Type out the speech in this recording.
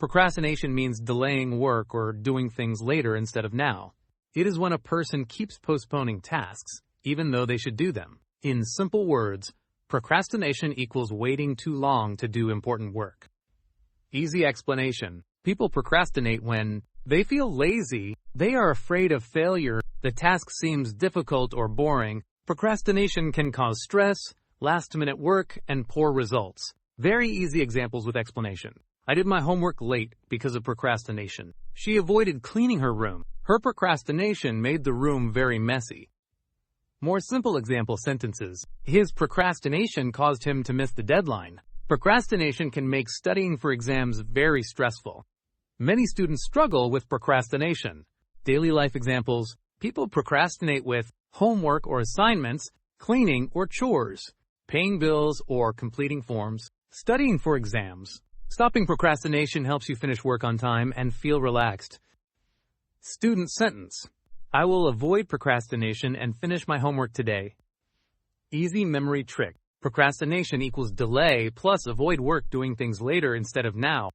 Procrastination means delaying work or doing things later instead of now. It is when a person keeps postponing tasks, even though they should do them. In simple words, procrastination equals waiting too long to do important work. Easy explanation. People procrastinate when they feel lazy, they are afraid of failure, the task seems difficult or boring. Procrastination can cause stress, last-minute work, and poor results. Very easy examples with explanation. I did my homework late because of procrastination. She avoided cleaning her room. Her procrastination made the room very messy. More simple example sentences. His procrastination caused him to miss the deadline. Procrastination can make studying for exams very stressful. Many students struggle with procrastination. Daily life examples. People procrastinate with homework or assignments, cleaning or chores, paying bills or completing forms, studying for exams. Stopping procrastination helps you finish work on time and feel relaxed. Student sentence. I will avoid procrastination and finish my homework today. Easy memory trick. Procrastination equals delay plus avoid work doing things later instead of now.